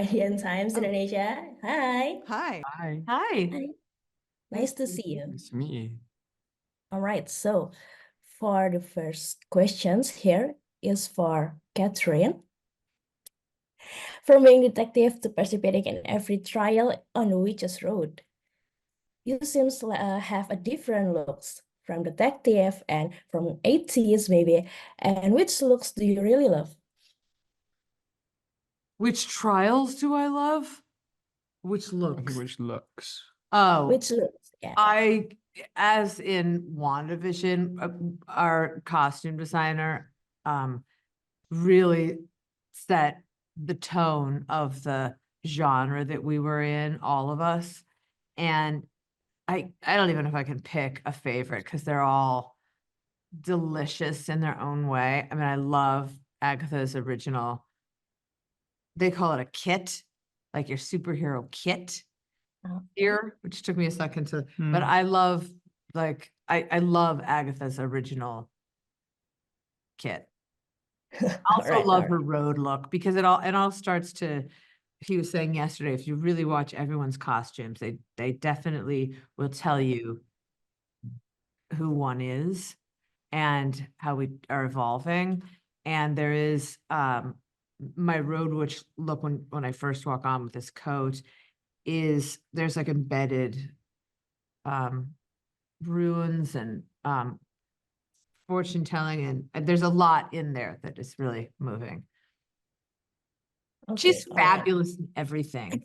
Canadian Times Oh, Indonesia. Hi. hi. Hi. Hi. Hi. Nice to see you. Nice to meet you. All right, so for the first questions here is for Kathryn. From being detective to participating in every trial on the witch's road, you seem to have a different looks from detective and from 80s maybe. And which looks do you really love? Which trials do I love? Which I think looks? which looks. Oh, Which looks? Yeah. as in WandaVision, our costume designer really set the tone of the genre that we were in, all of us. And I don't even know if I can pick a favorite because they're all delicious in their own way. I mean, I love Agatha's original. They call it a kit, like your superhero kit here, which took me a second to, but I love I love Agatha's original kit. Also love her road look because it all starts to, he was saying yesterday, if you really watch everyone's costumes, they definitely will tell you who one is and how we are evolving. And there is my road witch look when I first walk on with this coat is there's like embedded runes and fortune telling, and there's a lot in there that is really moving. She's all right. fabulous in everything.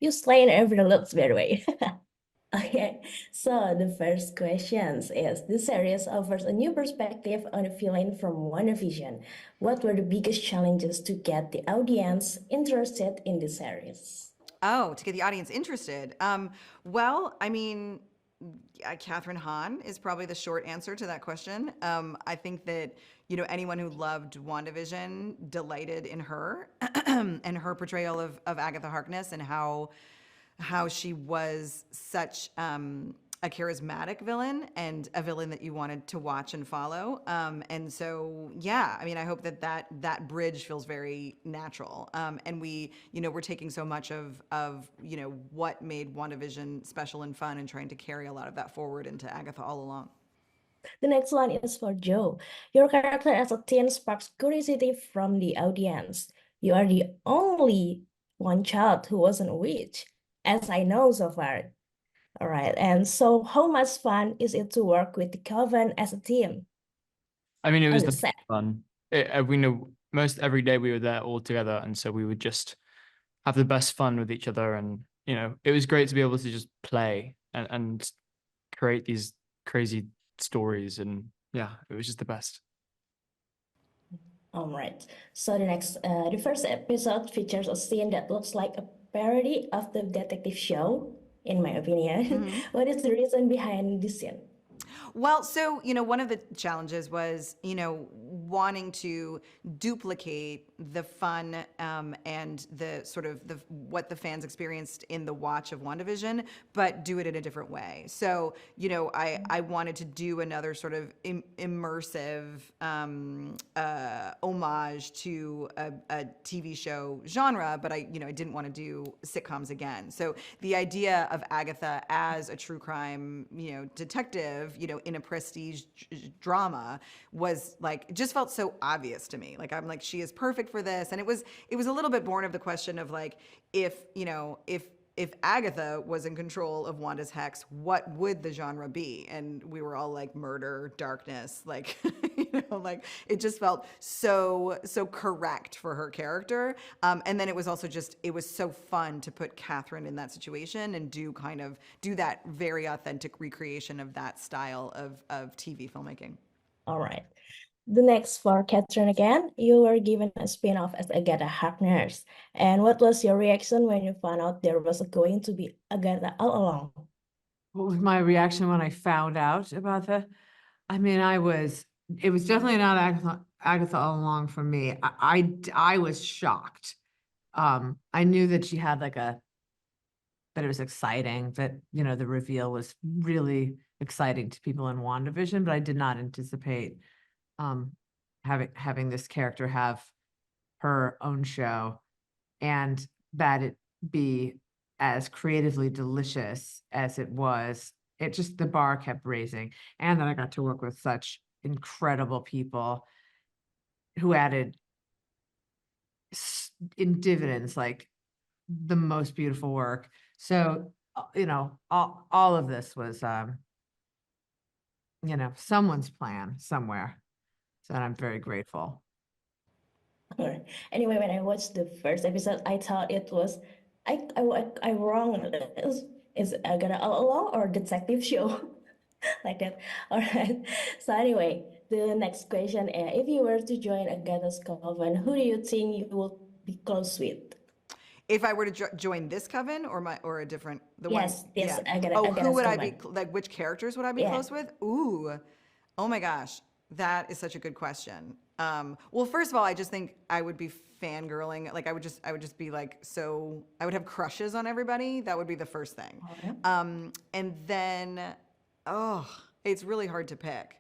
You slay in every looks, by the way. Okay, so the first questions is this series offers a new perspective on a villain from WandaVision. What were the biggest challenges to get the audience interested in the series? Oh, to get the audience interested. Well, I mean, Kathryn Hahn is probably the short answer to that question. I think that, anyone who loved WandaVision delighted in her and her portrayal of Agatha Harkness and how she was such a charismatic villain and a villain that you wanted to watch and follow. And so, yeah, I mean, I hope that bridge feels very natural. And we're taking so much of what made WandaVision special and fun and trying to carry a lot of that forward into Agatha All Along. The next one is for Joe. Your character as a teen sparks curiosity from the audience. You are the only one child who wasn't a witch, as I know so far. All right, and so how much fun is it to work with the coven as a team? I mean, it was On the the set. fun. We know most every day we were there all together, and so we would just have the best fun with each other. And it was great to be able to just play and create these crazy stories. And yeah, it was just the best. All right. So the first episode features a scene that looks like a parody of the detective show, in my opinion. What is the reason behind this scene? Well, so, one of the challenges was, wanting to duplicate the fun and the sort of what the fans experienced in the watch of WandaVision, but do it in a different way. So, I wanted to do another sort of immersive homage to a TV show genre, but I didn't want to do sitcoms again. So the idea of Agatha as a true crime, detective, in a prestige drama was like, it just felt so obvious to me. Like, I'm like, she is perfect for this. And it was a little bit born of the question of like, if Agatha was in control of Wanda's hex, what would the genre be? And we were all like, murder, darkness, like, like it just felt so correct for her character. And then it was also it was so fun to put Kathryn in that situation and do that very authentic recreation of that style of TV filmmaking. All right. The next for Kathryn again, you were given a spin-off as Agatha Harkness. And what was your reaction when you found out there was going to be Agatha All Along? What was my reaction when I found out about I mean, it was definitely not Agatha All Along for me. I was shocked. I knew that she had that it was exciting, that, the reveal was really exciting to people in WandaVision, but I did not anticipate having this character have her own show. and that it be as creatively delicious as it was. It just, the bar kept raising. And then I got to work with such incredible people who added in dividends, like the most beautiful work. So, all of this was, someone's plan somewhere. So I'm very grateful. Alright. Anyway, when I watched the first episode, I thought it was I wrong. Is Agatha All Along or detective show like that? All right. So anyway, the next question: if you were to join Agatha's coven, who do you think you would be close with? If I were to join this coven or a different Yes, yes, yeah. Agatha. Oh, who Agatha's would I be coven. like? Which characters would I be Yeah. close with? Ooh, oh my gosh, that is such a good question. Well, first of all, I just think I would be fangirling. Like I would just be like, so I would have crushes on everybody. That would be the first thing. Alright. And then, oh, it's really hard to pick.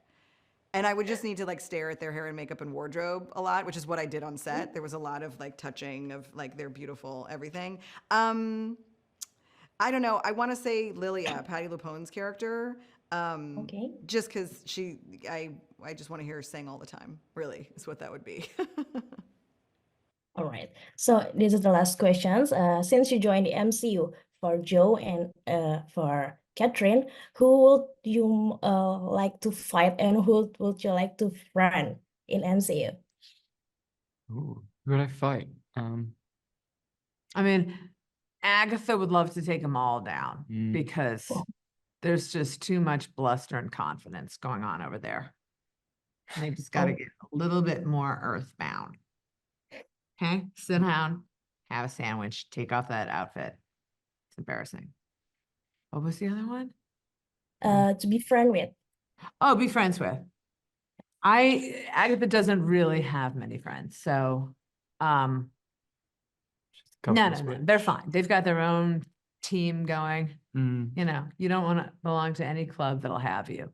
And I would just need to like stare at their hair and makeup and wardrobe a lot, which is what I did on set. There was a lot of like touching of like their beautiful everything. I don't know. I want to say Lilia, Patti LuPone's character. Okay. Just because I just want to hear her sing all the time. Really, is what that would be. All right. So this is the last questions. Since you joined the MCU, for Joe and for Kathryn, who would you like to fight and who would you like to friend in MCU? Ooh, who would I fight? I mean, Agatha would love to take them all down Mm. because there's just too much bluster and confidence going on over there. And they just got to Oh. get a little bit more earthbound. Okay, sit down, have a sandwich, take off that outfit. It's embarrassing. What was the other one? To be friend with. Oh, be friends with. Agatha doesn't really have many friends, so no, Couple switch. they're fine. They've got their own team going. Mm. You don't want to belong to any club that'll have you.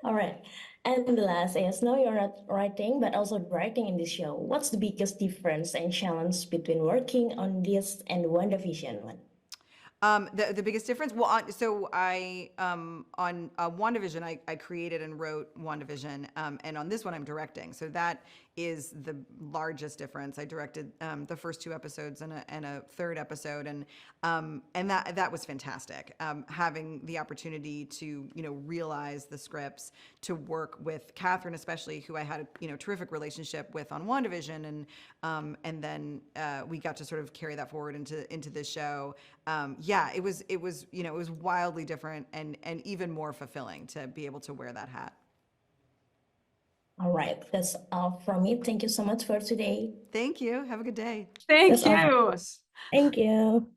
All right. And the last is, no, you're not writing, but also writing in this show. What's the biggest difference and challenge between working on this and WandaVision one? The biggest difference, well, so I on WandaVision, I created and wrote WandaVision, and on this one I'm directing. So that is the largest difference. I directed the first 2 episodes and a third episode, and that was fantastic. Having the opportunity to realize the scripts, to work with Kathryn especially, who I had a terrific relationship with on WandaVision, and then we got to sort of carry that forward into this show. Yeah, it was wildly different and even more fulfilling to be able to wear that hat. All right, that's all from me. Thank you so much for today. Thank you. Have a good day. Thank That's all. you. Thank you.